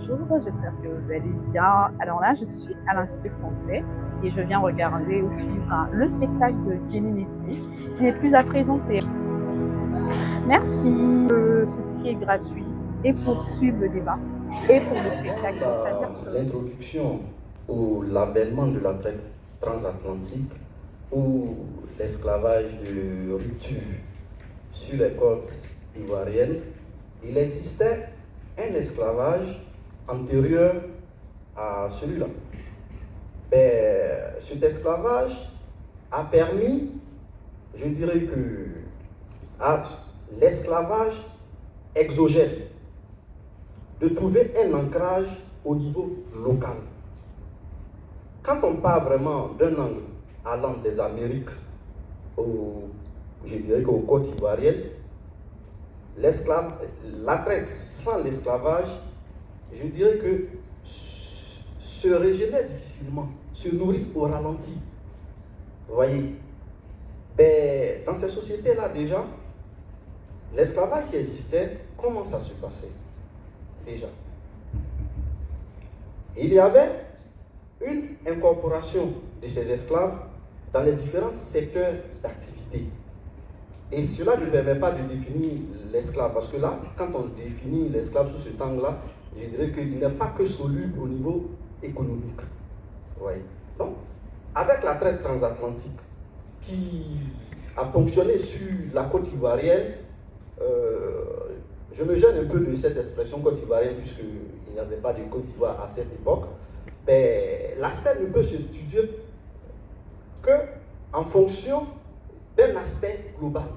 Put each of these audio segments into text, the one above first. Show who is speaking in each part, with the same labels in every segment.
Speaker 1: bonjour, j'espère que vous allez bien. Alors là, je suis à l'Institut français et je viens regarder ou suivre le spectacle de Jenny Nesmith qui n'est plus à présenter. Merci. Ce ticket est gratuit et pour suivre le débat et pour le spectacle. C'est-à-dire que
Speaker 2: l'introduction ou l'avènement de la traite transatlantique ou l'esclavage de rupture sur les côtes ivoiriennes, il existait un esclavage antérieur à celui-là. Mais cet esclavage a permis, je dirais que, à l'esclavage exogène de trouver un ancrage au niveau local. Quand on parle vraiment d'un angle allant des Amériques, je dirais qu'aux côtes ivoiriennes, la traite sans l'esclavage, je dirais que se régénère difficilement, se nourrit au ralenti. Vous voyez, ben, dans ces sociétés-là déjà, l'esclavage qui existait, comment ça se passait déjà? Il y avait une incorporation de ces esclaves dans les différents secteurs d'activité. Et cela ne permet pas de définir l'esclave, parce que là, quand on définit l'esclave sous cet angle-là, je dirais qu'il n'est pas que soluble au niveau économique. Ouais. Donc, avec la traite transatlantique qui a fonctionné sur la côte ivoirienne, je me gêne un peu de cette expression côte ivoirienne, puisqu'il n'y avait pas de Côte d'Ivoire à cette époque, mais l'aspect ne peut se étudier qu'en fonction d'un aspect global.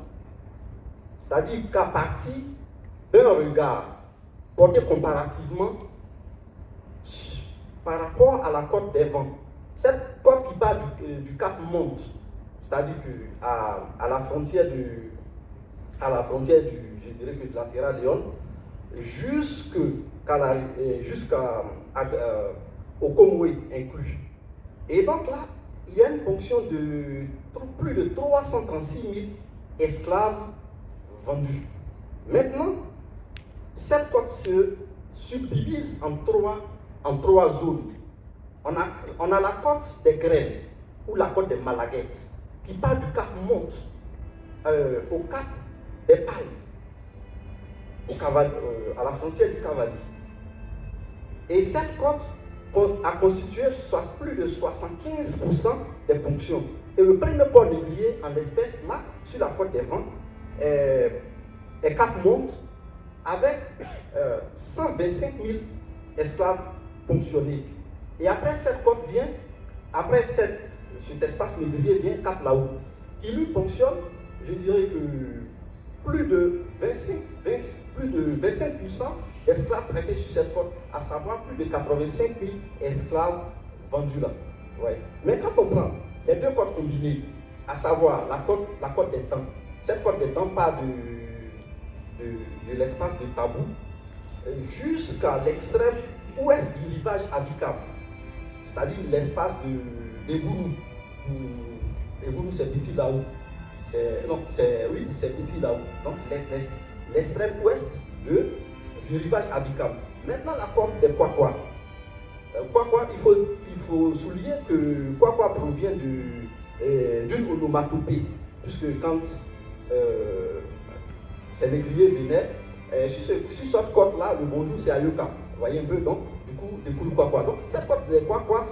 Speaker 2: C'est-à-dire qu'à partir d'un regard porté comparativement par rapport à la côte des vents, cette côte qui part du Cap Monte, c'est-à-dire à la frontière je dirais que de la Sierra Leone, jusqu'au Comoué inclus. Et donc là, il y a une fonction de plus de 336 000 esclaves vendus. Maintenant, cette côte se subdivise en trois zones. On a la côte des graines, ou la côte des Malaguettes, qui part du Cap Monte au Cap des Palmes, à la frontière du Cavadi. Et cette côte a constitué plus de 75% des ponctions. Et le premier port négrier, en l'espèce, là, sur la côte des Vents, est Cap Monte, avec 125 000 esclaves ponctionnés. Et après cette côte vient, cet espace négrier vient Cap Lao, qui lui ponctionne, je dirais que plus de 25% d'esclaves traités sur cette côte, à savoir plus de 85 000 esclaves vendus là. Ouais. Mais quand on prend les deux côtes combinées, à savoir la côte des temps, cette côte des temps part de l'espace de Tabou jusqu'à l'extrême ouest du rivage Avikam, c'est-à-dire l'espace d'Ebounou. Ebounou, c'est Petit Daou. C'est Petit Daou. Donc l'extrême ouest du rivage Avikam. Maintenant, la côte des Kwakwa. Kwakwa, il faut souligner que Kwakwa provient d'une onomatopée, puisque quand ces négriers venaient, sur cette côte-là, le bonjour c'est Ayoka. Vous voyez un peu, donc, du coup, le Kwakwa. Donc, cette côte des Kwakwa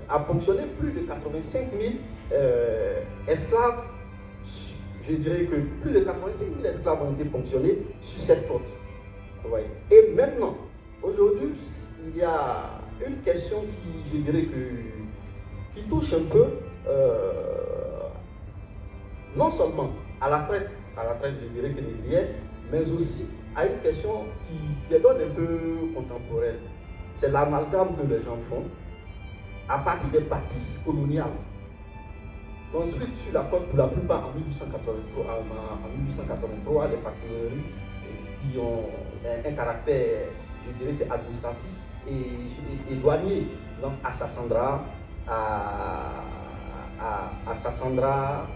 Speaker 2: a fonctionné plus de 85 000 esclaves. Je dirais que plus de 85 000 esclaves ont été ponctionnés sur cette côte. Ouais. Et maintenant, aujourd'hui, il y a une question qui, je dirais qui touche un peu, non seulement à la traite, je dirais que négrière, mais aussi à une question qui est un peu contemporaine. C'est l'amalgame que les gens font à partir des bâtisses coloniales construites sur la côte pour la plupart en 1883, les factoreries qui ont un caractère, je dirais, administratif et douanier. Donc à Sassandra,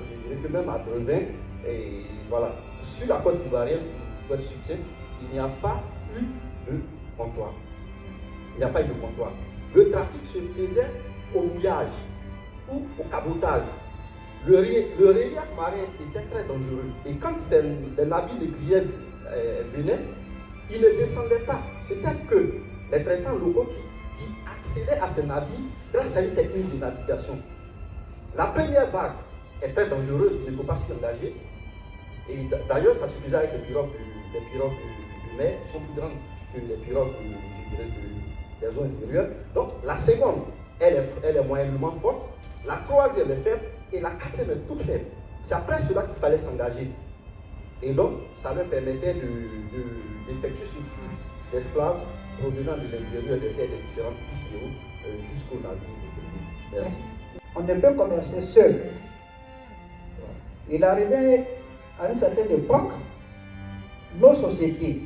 Speaker 2: je dirais que même à Drevin, et voilà. Sur la côte ivoirienne, pour être succinct, il n'y a pas eu de comptoir. il n'y a pas eu de comptoir. Le trafic se faisait au mouillage ou au cabotage. Le relief marin était très dangereux. Et quand les navires négriers venaient, ils ne descendaient pas. C'était que les traitants locaux qui accédaient à ces navires grâce à une technique de navigation. La première vague est très dangereuse, il ne faut pas s'y engager. Et d'ailleurs, ça suffisait avec les pirogues de mer, qui sont plus grandes que les pirogues des eaux intérieures. Donc, la seconde, elle est moyennement forte. La troisième est faible. Et la quatrième est toute faible. C'est après cela qu'il fallait s'engager. Et donc, ça leur permettait d'effectuer ce flux d'esclaves provenant de l'intérieur des terres des différentes pistes de route jusqu'au navire. Merci.
Speaker 3: On ne peut commercer seul. Il arrivait à une certaine époque, dans nos sociétés,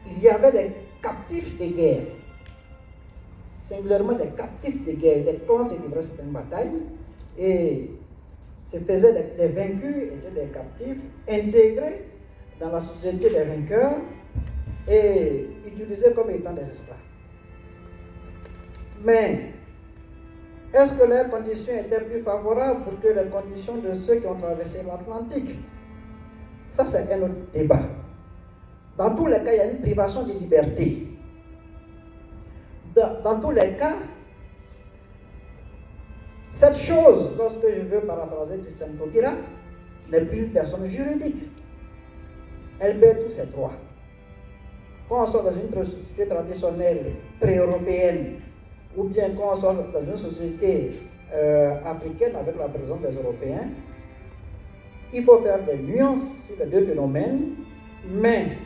Speaker 3: il y avait des captifs de guerre. Singulièrement des captifs de guerre. Les clans se livraient certaines batailles et les vaincus étaient des captifs intégrés dans la société des vainqueurs et utilisés comme étant des esclaves. Mais est-ce que leurs conditions étaient plus favorables que les conditions de ceux qui ont traversé l'Atlantique? Ça, c'est un autre débat. Dans tous les cas, il y a une privation de liberté. Dans tous les cas, cette chose, lorsque je veux paraphraser Christian Taubira, n'est plus une personne juridique. Elle perd tous ses droits. Quand on sort dans une société traditionnelle pré-européenne, ou bien quand on sort dans une société africaine avec la présence des Européens, il faut faire des nuances sur les deux phénomènes, mais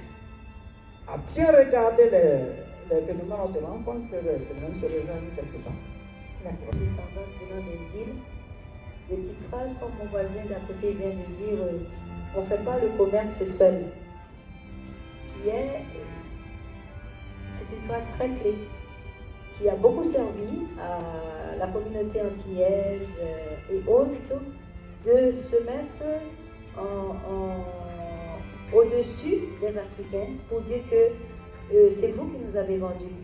Speaker 3: à bien regarder les phénomènes, on se rend compte que les phénomènes se rejoignent quelque part.
Speaker 4: D'accord. Descendants venant des îles, des petites phrases comme mon voisin d'à côté vient de dire on ne fait pas le commerce seul. C'est une phrase très clé qui a beaucoup servi à la communauté antillaise et autres de se mettre au-dessus des Africains pour dire que c'est vous qui nous avez vendus.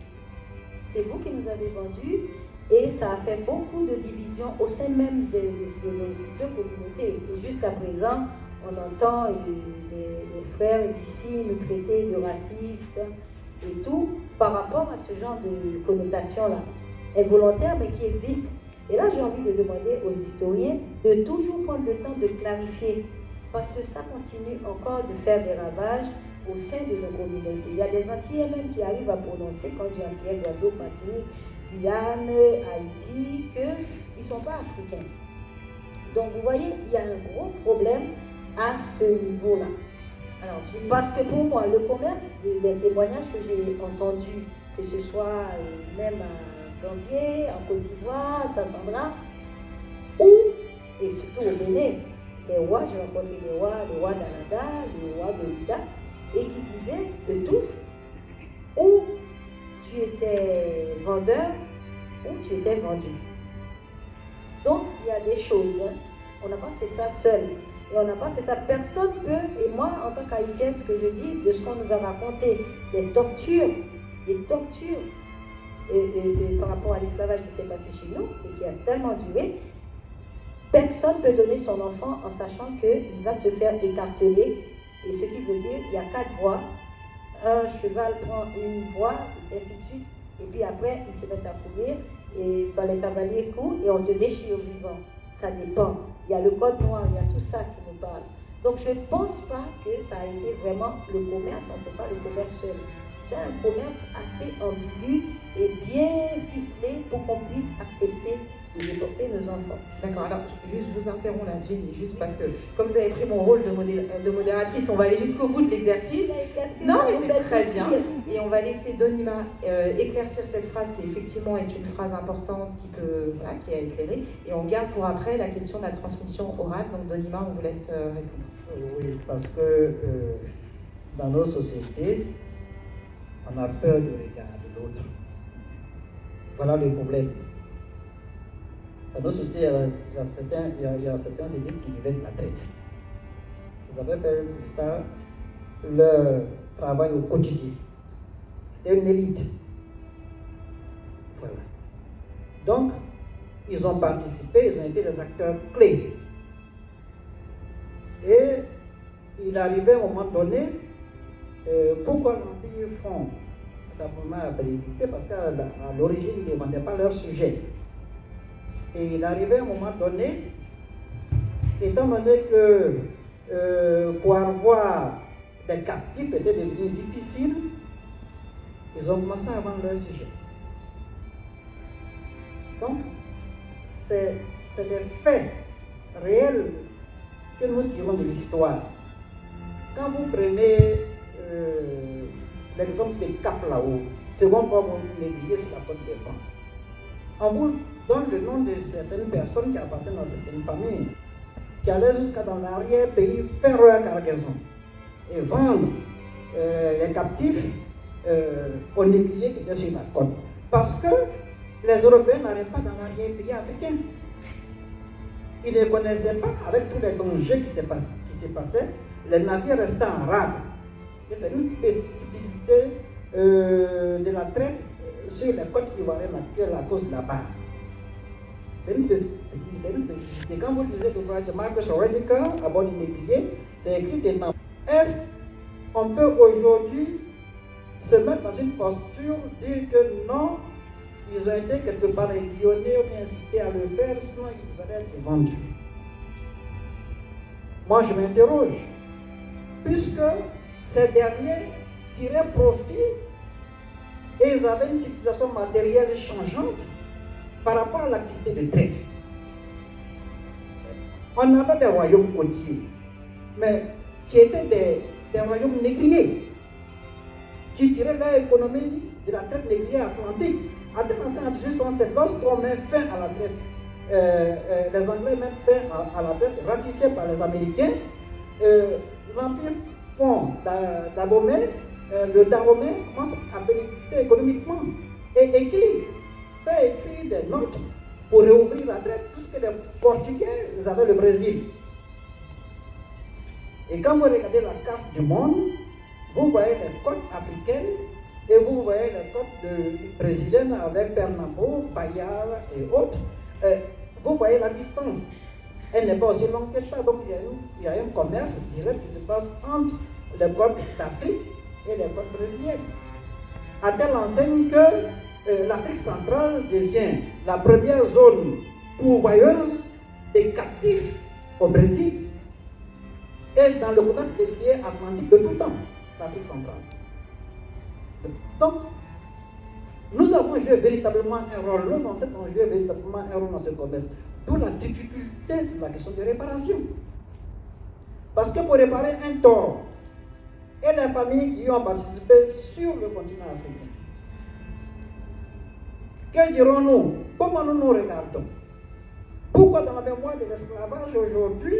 Speaker 4: C'est vous qui nous avez vendus et ça a fait beaucoup de divisions au sein même de nos deux communautés. Et jusqu'à présent, on entend les frères d'ici nous traiter de racistes et tout par rapport à ce genre de connotation-là, involontaire mais qui existe. Et là, j'ai envie de demander aux historiens de toujours prendre le temps de clarifier parce que ça continue encore de faire des ravages au sein de nos communautés. Il y a des Antillais même qui arrivent à prononcer, quand je dis Antillais, Guadeloupe, Martinique, Guyane, Haïti, qu'ils ne sont pas africains. Donc vous voyez, il y a un gros problème à ce niveau-là. Parce que pour moi, le commerce, des témoignages que j'ai entendus, que ce soit même à Gambier, en Côte d'Ivoire, à Sassandra, et surtout au Bénin, les rois, j'ai rencontré des rois, le roi d'Anada, le roi de Ouida, et qui disaient de tous, ou tu étais vendeur, ou tu étais vendu. Donc, il y a des choses, on n'a pas fait ça seul. Et on n'a pas fait ça, personne peut, et moi en tant qu'haïtienne, ce que je dis, de ce qu'on nous a raconté, les tortures par rapport à l'esclavage qui s'est passé chez nous et qui a tellement duré, personne ne peut donner son enfant en sachant qu'il va se faire écarteler, et ce qui veut dire il y a 4 voies, un cheval prend une voie, et ainsi de suite, et puis après ils se mettent à courir, et par les cavaliers courent, et on te déchire vivant. Ça dépend. Il y a le code noir, il y a tout ça qui nous parle. Donc je ne pense pas que ça a été vraiment le commerce, on ne fait pas le commerce seul. C'était un commerce assez ambigu et bien ficelé pour qu'on puisse accepter de déporter nos enfants.
Speaker 5: D'accord, alors juste, je vous interromps là, Jenny, juste parce que comme vous avez pris mon rôle de modératrice, on va aller jusqu'au bout de l'exercice. Non, mais c'est très bien. Et on va laisser Donima éclaircir cette phrase qui effectivement est une phrase importante qui a éclairé. Et on garde pour après la question de la transmission orale. Donc Donima, on vous laisse répondre.
Speaker 3: Oui, parce que dans nos sociétés, on a peur du regard de l'autre. Voilà le problème. Dans nos sociétés, il y a certains élites qui vivaient de la traite. Ils avaient fait ça leur travail au quotidien. c'était une élite. Voilà. Donc, ils ont participé, ils ont été des acteurs clés. Et il arrivait à un moment donné, pourquoi l'Empire fond d'abord habilité, parce qu'à l'origine, ils ne vendaient pas leur sujet. Et il arrivait à un moment donné, étant donné que pour avoir des captifs était devenu difficile, ils ont commencé à vendre leur sujet. Donc, c'est des faits réels que nous tirons de l'histoire. Quand vous prenez l'exemple des Cap là-haut, second pas vous négligez sur la côte des Vents, on vous donne le nom de certaines personnes qui appartiennent à certaines familles, qui allaient jusqu'à dans l'arrière-pays faire leur cargaison et vendre les captifs aux négligés qui étaient sur la côte. Parce que les Européens n'arrivaient pas dans l'arrière-pays africain. Ils ne connaissaient pas, avec tous les dangers qui se passaient, les navires restaient en rade. Et c'est une spécificité de la traite sur les côtes ivoiriennes actuelles à cause de la barre. C'est une spécificité. Quand vous lisez l'ouvrage de Marcus Rediker à bord du négrier, c'est écrit dedans. Est-ce qu'on peut aujourd'hui se mettre dans une posture, dire que non, ils ont été quelque part aiguillonnés ou incités à le faire, sinon ils allaient être vendus. Moi, je m'interroge, puisque ces derniers tiraient profit et ils avaient une civilisation matérielle changeante par rapport à l'activité de traite. On avait des royaumes côtiers, mais qui étaient des royaumes négriers, qui tiraient leur économie de la traite négrière atlantique. En 1807, lorsqu'on met fin à la traite, les Anglais mettent fin à la traite ratifiée par les Américains, l'Empire fond d'Abomey, le Dahomey commence à bénéficier économiquement et fait écrire des notes pour réouvrir la traite, puisque les Portugais ils avaient le Brésil. Et quand vous regardez la carte du monde, vous voyez les côtes africaines et vous voyez les côtes brésiliennes avec Pernambuco, Bahia et autres. Vous voyez la distance. Elle n'est pas aussi longue que ça, donc il y a un commerce direct qui se passe entre les côtes d'Afrique et les côtes brésiliennes. À telle enseigne que l'Afrique centrale devient la première zone pourvoyeuse des captifs au Brésil et dans le commerce négrier atlantique de tout temps, l'Afrique centrale. Donc, nous avons joué véritablement un rôle, nos ancêtres ont joué véritablement un rôle dans ce commerce, d'où la difficulté de la question de réparation. Parce que pour réparer un tort, et les familles qui y ont participé sur le continent africain, que dirons-nous? Comment nous nous regardons? Pourquoi dans la mémoire de l'esclavage aujourd'hui,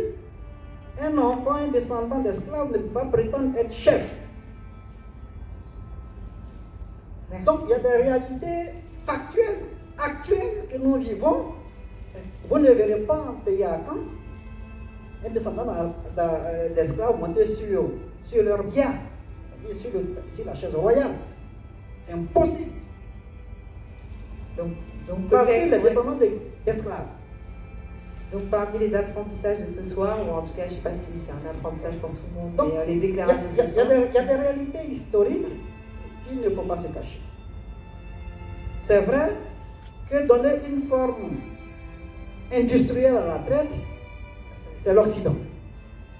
Speaker 3: un enfant, un descendant d'esclaves ne peut pas prétendre être chef? Merci. Donc il y a des réalités factuelles, actuelles que nous vivons. Vous ne verrez pas en pays à Caen un descendant d'esclaves monter sur leur bien, sur la chaise royale. C'est impossible.
Speaker 5: Donc
Speaker 3: parce que les descendants d'esclaves.
Speaker 5: Donc parmi les apprentissages de ce soir, ou en tout cas je ne sais pas si c'est un apprentissage pour tout le monde,
Speaker 3: donc,
Speaker 5: mais les éclairages de ce soir.
Speaker 3: Il y a des réalités historiques qu'il ne faut pas se cacher. C'est vrai que donner une forme industrielle à la traite, c'est l'Occident.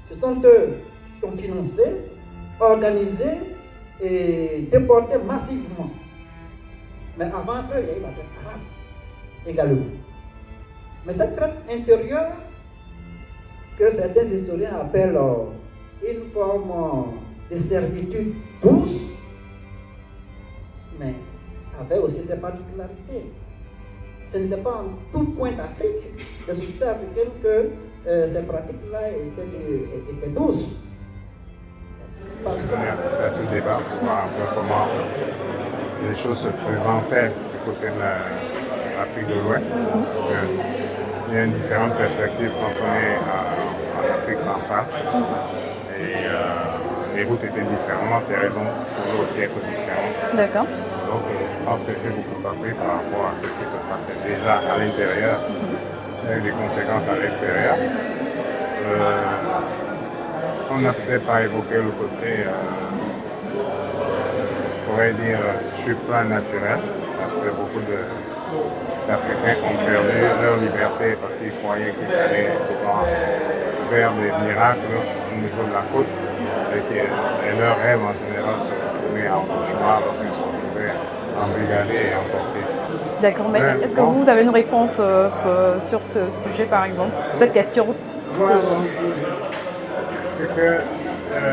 Speaker 3: Ce sont eux qui ont financé, organisé et déporté massivement. Mais avant eux, il y a eu la traite arabe également. Mais cette traite intérieure, que certains historiens appellent une forme de servitude douce, mais avait aussi ses particularités. Ce n'était pas en tout point d'Afrique, de sociétés africaines, que ces pratiques-là étaient douces.
Speaker 6: Je venais assister à ce débat pour voir un peu comment les choses se présentaient du côté de l'Afrique de l'Ouest. Parce qu'il y a une différente perspective quand on est en Afrique centrale. Et les routes étaient différentes, les raisons pouvaient aussi être différentes.
Speaker 1: D'accord.
Speaker 6: Donc je pense que j'ai beaucoup appris par rapport à ce qui se passait déjà à l'intérieur, avec des conséquences à l'extérieur. On n'a peut-être pas évoqué le côté, je pourrais dire, supranaturel, parce que beaucoup d'Africains ont perdu leur liberté parce qu'ils croyaient qu'ils allaient souvent vers des miracles au niveau de la côte et leurs rêves en général se retrouvaient en cauchemar lorsqu'ils se retrouvaient embrigadés et emportés.
Speaker 1: D'accord, mais est-ce que vous avez une réponse sur ce sujet par exemple, cette question?
Speaker 6: C'est que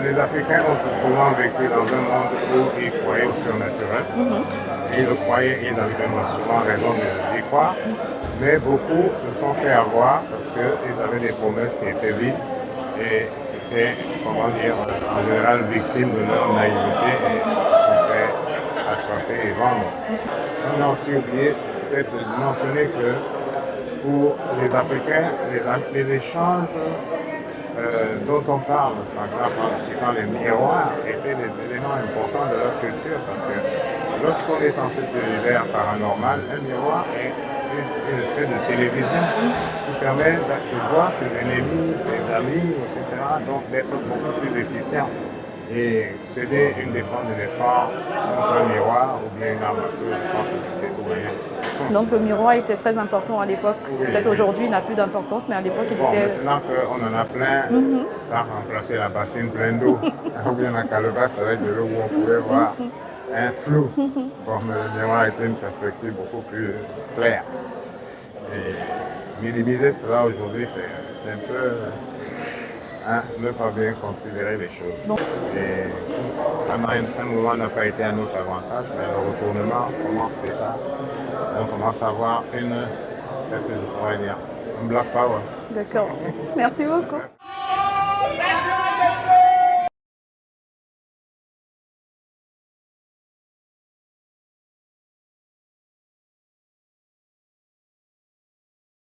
Speaker 6: les Africains ont souvent vécu dans un monde où ils croyaient au surnaturel. Et ils le croyaient, ils avaient même souvent raison d'y croire. Mais beaucoup se sont fait avoir parce qu'ils avaient des promesses qui étaient vides et c'était, comment dire, en général victimes de leur naïveté et se sont fait attraper et vendre. On a aussi oublié peut-être de mentionner que pour les Africains, les échanges dont on parle, par exemple en citant les miroirs, étaient des éléments importants de leur culture parce que lorsqu'on est dans cet univers paranormal, un miroir est une espèce de télévision qui permet de voir ses ennemis, ses amis, etc. Donc d'être beaucoup plus efficient. Et céder une défense de l'effort contre un miroir ou bien une arme à feu, je pense que c'était tout rien.
Speaker 1: Donc le miroir était très important à l'époque. Oui, peut-être aujourd'hui il n'a plus d'importance, mais à l'époque il était...
Speaker 6: Maintenant qu'on en a plein, ça a remplacé la bassine pleine d'eau. Ou bien la calebasse avec de l'eau où on pouvait voir un flou. Bon, mais le miroir était une perspective beaucoup plus claire. Et minimiser cela aujourd'hui, c'est un peu... ne pas bien considérer les choses. Et un moment n'a pas été à notre avantage, mais le retournement commence déjà. On commence à avoir qu'est-ce que je pourrais dire, un black power.
Speaker 1: D'accord. Merci beaucoup.